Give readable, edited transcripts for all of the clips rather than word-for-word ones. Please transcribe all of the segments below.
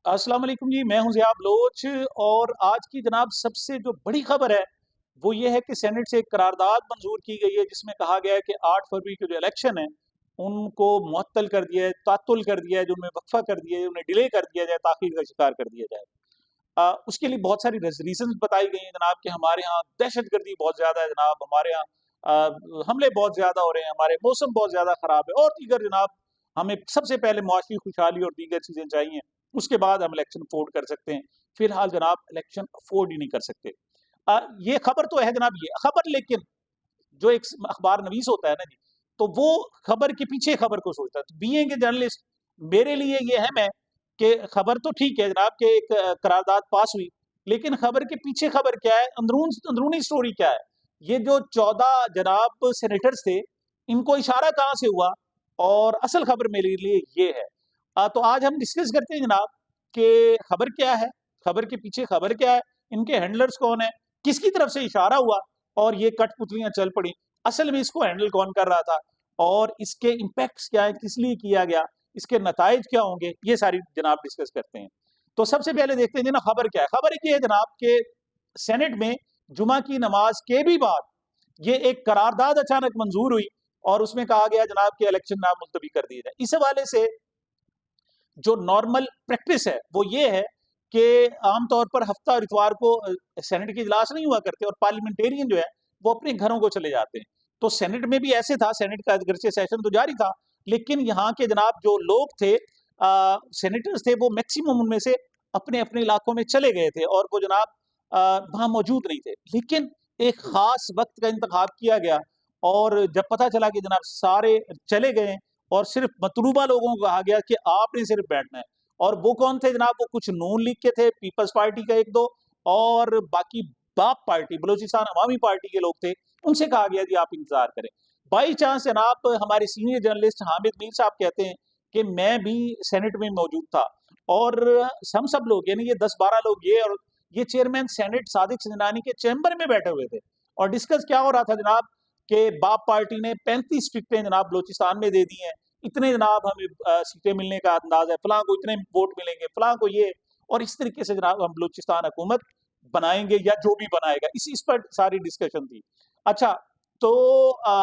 अस्सलाम वालेकुम जी, मैं हूं ज़िया बलोच। और आज की जनाब सबसे जो बड़ी खबर है, वो ये है कि सेनेट से एक करारदाद मंजूर की गई है जिसमें कहा गया है कि 8 फरवरी के जो इलेक्शन है, उनको मुअत्तल कर दिया है, तातुल कर दिया है, जो उनमें वक़्फ़ा कर दिया है, उन्हें डिले कर दिया जाए, ताख़ीर का शिकार कर दिया जाए। उसके लिए बहुत सारी रीज़न्स बताई गई हैं जनाब कि हमारे यहाँ दहशतगर्दी बहुत ज़्यादा है जनाब, हमारे यहाँ हमले बहुत ज़्यादा हो रहे हैं, हमारे मौसम बहुत ज़्यादा ख़राब है और दीगर जनाब हमें सबसे पहले मुआशी खुशहाली और दीगर चीज़ें चाहिए, उसके बाद हम इलेक्शन अफ़ोर्ड कर सकते हैं। फ़िलहाल जनाब इलेक्शन अफ़ोर्ड ही नहीं कर सकते। ये खबर तो है जनाब, ये खबर, लेकिन जो एक अखबार नवीस होता है ना जी, तो वो खबर के पीछे खबर को सोचता है। तो बीइंग ए जर्नलिस्ट मेरे लिए ये अहम है कि खबर तो ठीक है जनाब कि एक करारदाद पास हुई, लेकिन खबर के पीछे खबर क्या है, अंदरूनी स्टोरी क्या है? ये जो 14 जनाब सेनेटर्स थे, इनको इशारा कहाँ से हुआ? और असल खबर मेरे लिए ये है। तो आज हम डिस्कस करते हैं जनाब कि खबर क्या है? खबर के पीछे खबर क्या है? इनके हैंडलर्स कौन है? किसकी तरफ से इशारा हुआ? और ये कठपुतलियाँ चल पड़ी। असल में इसको हैंडल कौन कर रहा था? और इसके इम्पैक्ट्स क्या हैं? किस लिए किया गया? इसके नताइज क्या होंगे? ये सारी जनाब डिस्कस करते हैं। तो सबसे पहले देखते हैं जी ना खबर क्या है? खबर एक ये है जनाब कि सेनेट में जुमा की नमाज के भी बाद ये एक करारदाद अचानक मंजूर हुई और उसमें कहा गया जनाब कि इलेक्शन नामुल्तवी कर दिए जाए। इस हवाले से जो नॉर्मल प्रैक्टिस है वो ये है कि आमतौर पर हफ्ता और इतवार को सेनेट की इजलास नहीं हुआ करते और पार्लियामेंटेरियन जो है वो अपने घरों को चले जाते हैं। तो सेनेट में भी ऐसे था, सेनेट का अगरचे सेशन तो जारी था, लेकिन यहाँ के जनाब जो लोग थे, सेनेटर्स थे, वो मैक्सिमम उनमें से अपने अपने इलाकों में चले गए थे और वो जनाब वहाँ मौजूद नहीं थे। लेकिन एक खास वक्त का इंतखाब किया गया और जब पता चला कि जनाब सारे चले गए और सिर्फ मतलूबा लोगों को कहा गया कि आपने सिर्फ बैठना है। और वो कौन थे जनाब? वो कुछ नून लीग के थे, पीपल्स पार्टी का 1-2 और बाकी बाप पार्टी, बलूचिस्तान अवामी पार्टी के लोग थे। उनसे कहा गया जी आप इंतज़ार करें। बाई चांस जनाब हमारे सीनियर जर्नलिस्ट हामिद मीर साहब कहते हैं कि मैं भी सेनेट में मौजूद था और हम सब लोग यानी ये 10-12 लोग ये और ये चेयरमैन सेनेट सादिक सिंजनानी के चैम्बर में बैठे हुए थे और डिस्कस क्या हो रहा था जनाब कि बाप पार्टी ने 35 टिकटें जनाब बलूचिस्तान में दे दी हैं, इतने जनाब हमें सीटें मिलने का अंदाज है, फलां को इतने वोट मिलेंगे, फलां को ये, और इस तरीके से जनाब हम बलूचिस्तान हुकूमत बनाएंगे या जो भी बनाएगा, इस पर सारी डिस्कशन थी। अच्छा, तो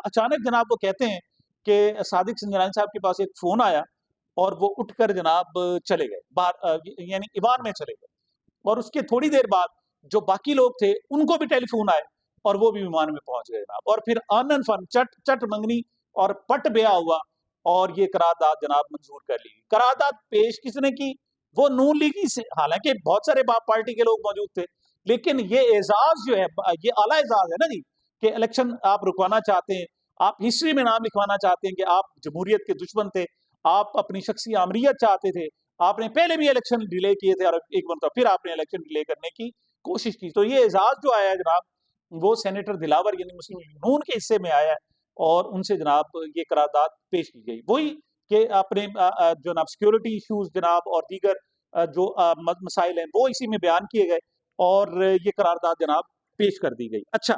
अचानक जनाब वो कहते हैं कि सादिक सिंजरानी साहब के पास एक फ़ोन आया और वो उठकर जनाब चले गए, बाहर यानी ईवान में चले गए और उसके थोड़ी देर बाद जो बाकी लोग थे, उनको भी टेलीफ़ोन आए और वो भी विमान में पहुँच गए जनाब और फिर आनन फन चट मंगनी और पट ब्याह हुआ और ये करारदाद जनाब मंजूर कर ली। करारदाद पेश किसने की? वो नून लीगी से, हालाँकि बहुत सारे बाप पार्टी के लोग मौजूद थे, लेकिन ये एज़ाज़ जो है ये आला एज़ाज़ है ना जी, कि इलेक्शन आप रुकवाना चाहते हैं, आप हिस्ट्री में नाम लिखवाना चाहते हैं कि आप जमहूरियत के दुश्मन थे, आप अपनी शख्सी आमरीयत चाहते थे, आपने पहले भी इलेक्शन डिले किए थे और एक मरतबा फिर आपने इलेक्शन डिले करने की कोशिश की। तो ये एज़ाज़ जो आया है जनाब, वो सेनेटर दिलावर यानी मुस्लिम लीग नून के हिस्से में आया है और उनसे जनाब ये करारदाद पेश की गई। वही कि अपने जनाब सिक्योरिटी इश्यूज़ जनाब और दीगर जो मसाइल हैं वो इसी में बयान किए गए और ये करारदाद जनाब पेश कर दी गई। अच्छा,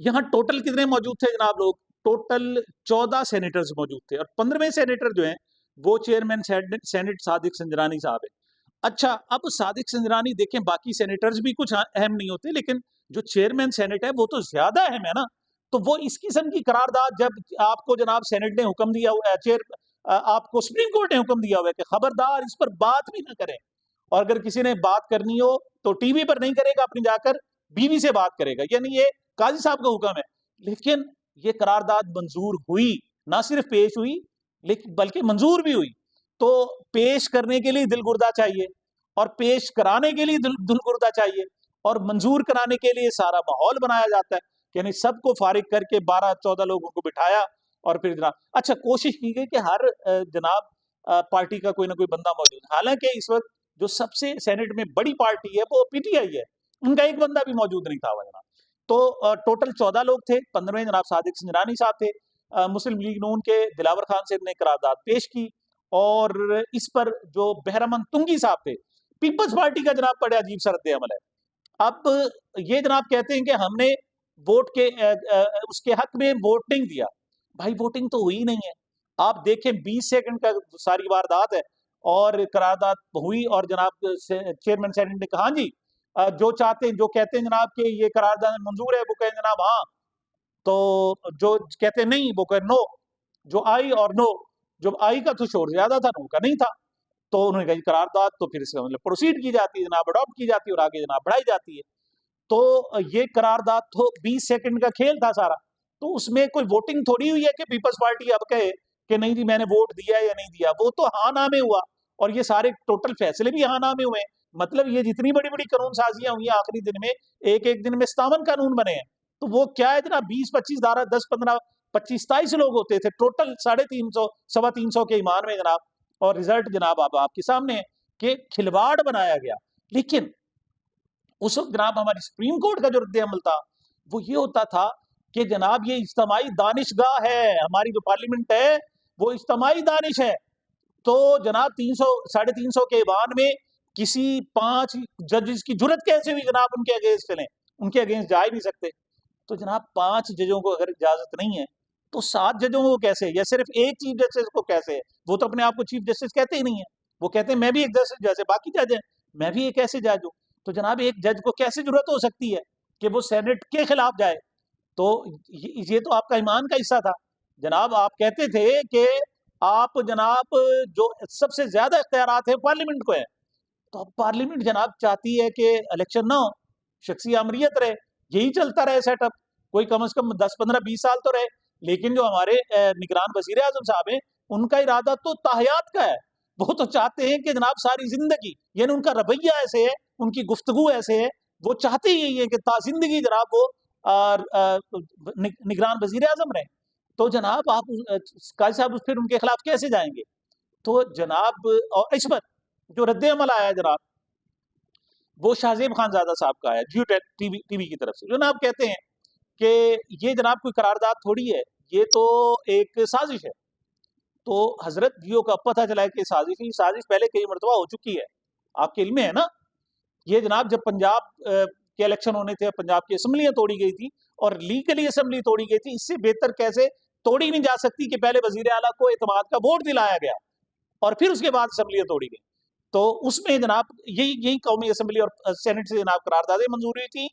यहाँ टोटल कितने मौजूद थे जनाब लोग? टोटल 14 सेनेटर्स मौजूद थे और 15वें सेनेटर जो हैं वो चेयरमैन सेनेट सादिक संजरानी साहब हैं। अच्छा, अब सादिक संजरानी देखें, बाकी सेनेटर्स भी कुछ अहम नहीं होते, लेकिन जो चेयरमैन सेनेट है वो तो ज़्यादा अहम है ना। तो वो इस किस्म की करारदाद जब आपको जनाब सेनेट ने हुक्म दिया हुआ है, आपको सुप्रीम कोर्ट ने हुक्म दिया हुआ है कि खबरदार इस पर बात भी ना करें और अगर किसी ने बात करनी हो तो टीवी पर नहीं करेगा, अपनी जाकर बीवी से बात करेगा, यानी ये काजी साहब का हुक्म है। लेकिन ये करारदाद मंजूर हुई, ना सिर्फ पेश हुई लेकिन बल्कि मंजूर भी हुई। तो पेश करने के लिए दिलगुर्दा चाहिए और पेश कराने के लिए दिलगुर्दा चाहिए और मंजूर कराने के लिए सारा माहौल बनाया जाता है, यानी सबको फारिग करके 12-14 लोगों को बिठाया और फिर जनाब अच्छा कोशिश की गई कि हर जनाब पार्टी का कोई ना कोई बंदा मौजूद है। हालांकि इस वक्त जो सबसे सेनेट में बड़ी पार्टी है वो पीटीआई है, उनका एक बंदा भी मौजूद नहीं था वह जनाब। तो टोटल 14 लोग थे, 15वें जनाब सादिक सिंजरानी साहब थे। मुस्लिम लीग नून के दिलावर खान से ने करारदाद पेश की और इस पर जो बहरमन तुंगी साहब थे, पीपल्स पार्टी का जनाब बड़ा अजीब सा रद्द अमल है। अब ये जनाब कहते हैं कि हमने वोट के उसके हक में वोट नहीं दिया। भाई वोटिंग तो हुई नहीं है। आप देखें 20 सेकंड का सारी वारदात है और करारदाद हुई और जनाब चेयरमैन सेनेट ने कहा हाँ जी, जो चाहते हैं, जो कहते हैं जनाब कि ये करारदाद मंजूर है, वो कहें जनाब हाँ, तो जो कहते हैं नहीं वो कहें नो। जो आई और नो, जो आई का तो शोर ज्यादा था, नो का नहीं था। तो उन्होंने कहा करारदाद तो फिर इसका मतलब प्रोसीड की जाती है जनाब, अडॉप्ट की जाती है और आगे जनाब बढ़ाई जाती है। तो ये करारदाद तो 20 सेकंड का खेल था सारा। तो उसमें कोई वोटिंग थोड़ी हुई है कि पीपल्स पार्टी अब कहे कि नहीं जी मैंने वोट दिया या नहीं दिया। वो तो हाँ ना में हुआ और ये सारे टोटल फैसले भी हाँ ना में हुए। मतलब ये जितनी बड़ी बड़ी कानून साजियां हुई आखिरी दिन में, एक एक दिन में 57 कानून बने हैं। तो वो क्या है इतना 20-25 धारा 10-15-25-27 लोग होते थे टोटल 350 325 के ईमान में जनाब। और रिजल्ट जनाब अब आपके सामने है कि खिलवाड़ बनाया गया। लेकिन उस वक्त जनाब हमारी सुप्रीम कोर्ट का जो रद्द अमल था वो ये होता था कि जनाब ये इज्तमाही दानिशगाह है, हमारी जो पार्लियामेंट है वो इज्तमाही दानिश है। तो जनाब 300 350 के ईवान में किसी 5 जजेस की जुर्रत कैसे हुई जनाब उनके अगेंस्ट चलें? उनके अगेंस्ट जा ही नहीं सकते। तो जनाब 5 जजों को अगर इजाजत नहीं है तो 7 जजों को कैसे, या सिर्फ एक चीफ जस्टिस को कैसे? वो तो अपने आप को चीफ जस्टिस कहते ही नहीं है। वो कहते हैं मैं भी एक जस्टिस जैसे बाकी जज हैं, मैं भी एक ऐसे जज हूं। तो जनाब एक जज को कैसे जरूरत हो सकती है कि वो सेनेट के खिलाफ जाए? तो ये तो आपका ईमान का हिस्सा था जनाब। आप कहते थे कि आप जनाब जो सबसे ज्यादा इख्तियारात है पार्लियामेंट को है। तो अब पार्लियामेंट जनाब चाहती है कि इलेक्शन ना हो, शख्सी आमरीत रहे, यही चलता रहे सेटअप, कोई कम से कम 10-15-20 साल तो रहे। लेकिन जो हमारे निगरान वजीर आजम साहब हैं उनका इरादा तो ताहयात का है। वो तो चाहते हैं कि जनाब सारी जिंदगी, यानी उनका रवैया ऐसे है, उनकी गुफ्तगू ऐसे है, वो चाहते ही यही है कि जिंदगी जनाब वो निगरान वजीर आजम रहे। तो जनाब आप काजी साहब फिर उनके खिलाफ कैसे जाएंगे? तो जनाब और इस पर जो रद्द अमल आया है जनाब वो शाहजेब खानजादा साहब का है जियो टीवी की तरफ से। जो जनाब कहते हैं कि ये जनाब कोई करारदाद थोड़ी है, ये तो एक साजिश है। तो हजरत जियो का पता चला है कि साजिश पहले कई मरतबा हो चुकी है, आपके इल्म में है ना। ये जनाब जब पंजाब के इलेक्शन होने थे, पंजाब की असम्बलियां तोड़ी गई थी और लीगली असम्बली तोड़ी गई थी। इससे बेहतर कैसे तोड़ी नहीं जा सकती कि पहले वजीर आला को एतमाद का वोट दिलाया गया और फिर उसके बाद असम्बलियां तोड़ी गई। तो उसमें जनाब यही कौमी असम्बली और सेनेट से जनाब करारदादें मंजूर हुई थी।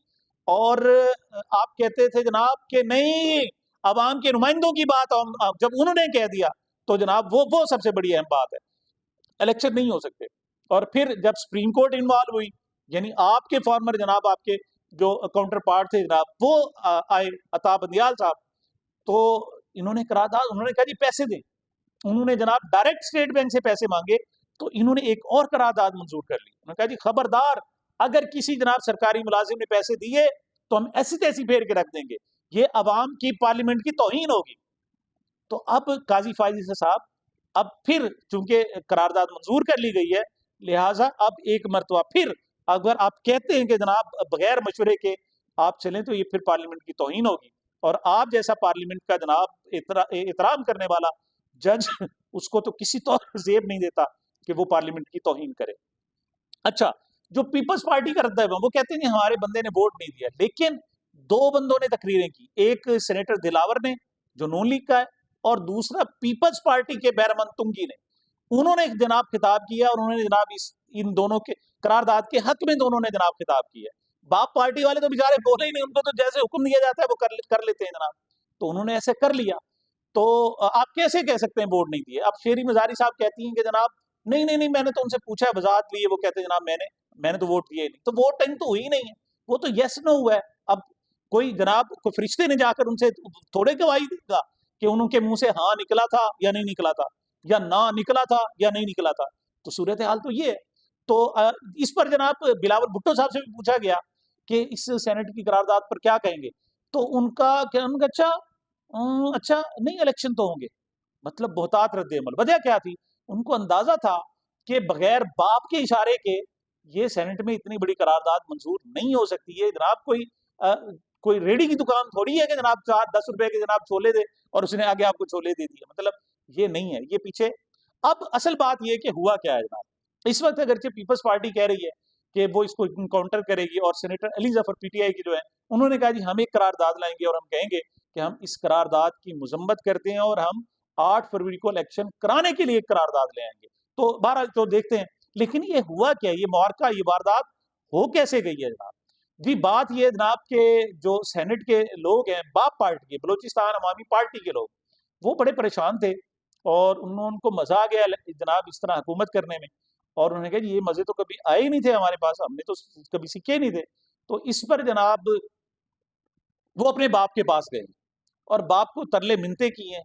और आप कहते थे जनाब कि नहीं, अवाम के नुमाइंदों की बात जब उन्होंने कह दिया तो जनाब वो सबसे बड़ी अहम बात है, इलेक्शन नहीं हो सकते। और फिर जब सुप्रीम कोर्ट इन्वॉल्व हुई, यानी आपके फॉर्मर जनाब आपके जो काउंटर पार्ट थे जनाब वो आए अता बंदियाल साहब, तो इन्होंने करारदाद, उन्होंने कहा जी पैसे दें। उन्होंने जनाब डायरेक्ट स्टेट बैंक से पैसे मांगे तो इन्होंने एक और करारदाद मंजूर कर ली। उन्होंने कहा जी खबरदार, अगर किसी जनाब सरकारी मुलाजिम ने पैसे दिए तो हम ऐसी तैसी फेर के रख देंगे, ये अवाम की पार्लियामेंट की तौहीन होगी। तो अब काजी फायजी साहब अब फिर चूंकि करारदाद मंजूर कर ली गई है, लिहाजा अब एक मरतबा फिर अगर आप कहते हैं कि जनाब बगैर मशवरे के आप चलें तो ये फिर पार्लियामेंट की तौहीन होगी। और आप जैसा पार्लियामेंट का जनाब एहतराम करने वाला जज उसको तो किसी तौर पर जेब नहीं देता कि वो पार्लियामेंट की तौहीन करे। अच्छा, जो पीपल्स पार्टी का रद्दा है वो कहते हैं हमारे बंदे ने वोट नहीं दिया, लेकिन 2 बंदों ने तकरीरें की, एक सेनेटर दिलावर ने जो नून लीग का है और दूसरा पीपल्स पार्टी के बैरमन तुंगी ने। उन्होंने जनाब खिताब किया और उन्होंने जनाब इन दोनों के करारदाद के हक में दोनों ने जनाब खिताब किया। बाप पार्टी वाले तो बेचारे बोले ही नहीं, उनको तो जैसे हुक्म दिया जाता है वो कर लेते हैं जनाब। तो उन्होंने ऐसे कर लिया। तो आप कैसे कह सकते हैं वोट नहीं दिए? अब शेरी मजारी साहब कहती हैं कि जनाब नहीं नहीं नहीं, मैंने तो उनसे पूछा है, वजाहत ली है, वो कहते हैं जनाब मैंने तो वोट दिया ही नहीं। तो वोट टाइम तो हुई नहीं है, वो तो यस नो हुआ है। अब कोई जनाब कोई फरिश्ते ने जाकर उनसे थोड़े गवाही देगा कि उनके मुंह से हाँ निकला था या नहीं निकला था, या ना निकला था या नहीं निकला था। तो सूरत हाल तो ये है। तो इस पर जनाब बिलावल भुट्टो साहब से भी पूछा गया कि इस सेनेट की करारदाद पर क्या कहेंगे। तो उनका क्या, उनका अच्छा नहीं इलेक्शन तो होंगे, मतलब बहुतात रद्द अमल। वजह क्या थी? उनको अंदाजा था कि बगैर बाप के इशारे के ये सेनेट में इतनी बड़ी करारदाद मंजूर नहीं हो सकती है। जनाब कोई रेडी की दुकान थोड़ी है कि जनाब 4-10 रुपए के जनाब छोले दे और उसने आगे आपको छोले दे दिए, मतलब ये नहीं है, ये पीछे। अब असल बात ये कि हुआ क्या है जनाब, इस वक्त अगरचे पीपल्स पार्टी कह रही है कि वो इसको काउंटर करेगी और सेनेटर अली जफर पीटीआई की जो है उन्होंने कहा जी हम एक करारदाद लाएंगे और हम कहेंगे कि हम इस करारदाद की मजम्मत करते हैं और हम 8 फरवरी को इलेक्शन कराने के लिए एक करारदाद ले आएंगे। तो बहरहाल तो देखते हैं। लेकिन ये हुआ क्या? ये मुआरका, ये वारदात हो कैसे गई है जनाब? जी, बात ये जनाब के जो सेनेट के लोग हैं, बाप पार्टी के, बलूचिस्तान अवामी पार्टी के लोग, वो बड़े परेशान थे और उनको मज़ा आ गया जनाब इस तरह हुकूमत करने में, और उन्होंने कहा जी ये मज़े तो कभी आए ही नहीं थे हमारे पास, हमने तो कभी सीखे ही नहीं थे। तो इस पर जनाब वो अपने बाप के पास गए और बाप को तरले मिन्नतें की हैं।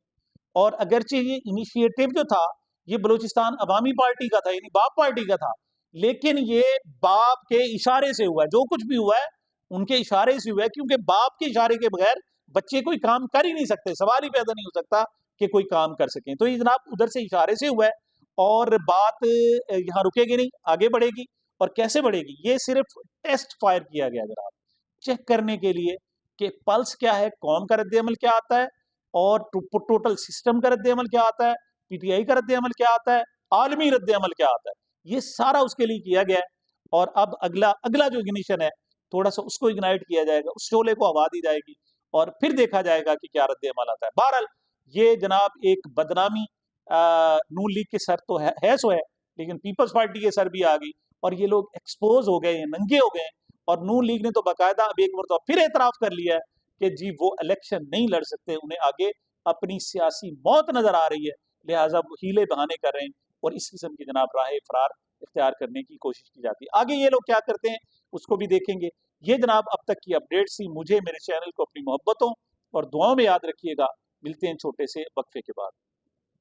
और अगरचे ये इनिशिएटिव जो था, ये बलूचिस्तान अवामी पार्टी का था, यानी बाप पार्टी का था, लेकिन ये बाप के इशारे से हुआ है। जो कुछ भी हुआ है, उनके इशारे से हुआ है, क्योंकि बाप के इशारे के बगैर बच्चे कोई काम कर ही नहीं सकते, सवाल ही पैदा नहीं हो सकता कि कोई काम कर सकें। तो ये जनाब उधर से इशारे से हुआ है और बात यहाँ रुकेगी नहीं, आगे बढ़ेगी। और कैसे बढ़ेगी? ये सिर्फ टेस्ट फायर किया गया जनाब, चेक करने के लिए कि पल्स क्या है, कौम का रद्द-ए-अमल क्या आता है और टोटल सिस्टम का रद्द-ए-अमल क्या आता है, पीटीआई का रद्द-ए-अमल क्या आता है, आलमी रद्द-ए-अमल क्या आता है। ये सारा उसके लिए किया गया है और अब अगला अगला जो इग्निशन है, थोड़ा-सा उसको इग्नाइट किया जाएगा, उस शोले को हवा दी जाएगी और फिर देखा जाएगा कि क्या रद्द-ए-अमल आता है। बहरहाल ये जनाब एक बदनामी नून लीग के सर तो है सो है, लेकिन पीपल्स पार्टी के सर भी आ गई और ये लोग एक्सपोज़ हो गए हैं, नंगे हो गए हैं। और नून लीग ने तो बाकायदा अब एक मरतबा फिर एतराफ़ कर लिया है कि जी वो इलेक्शन नहीं लड़ सकते, उन्हें आगे अपनी सियासी मौत नज़र आ रही है, लिहाज़ा वो हीले-बहाने कर रहे हैं और इस किस्म की जनाब राह फ़रार इख्तियार करने की कोशिश की जाती है। आगे ये लोग क्या करते हैं, उसको भी देखेंगे। ये जनाब अब तक की अपडेट्स थी। मुझे मेरे चैनल को अपनी मोहब्बतों और दुआओं में याद रखिएगा। मिलते हैं छोटे से वक़्फ़े के बाद।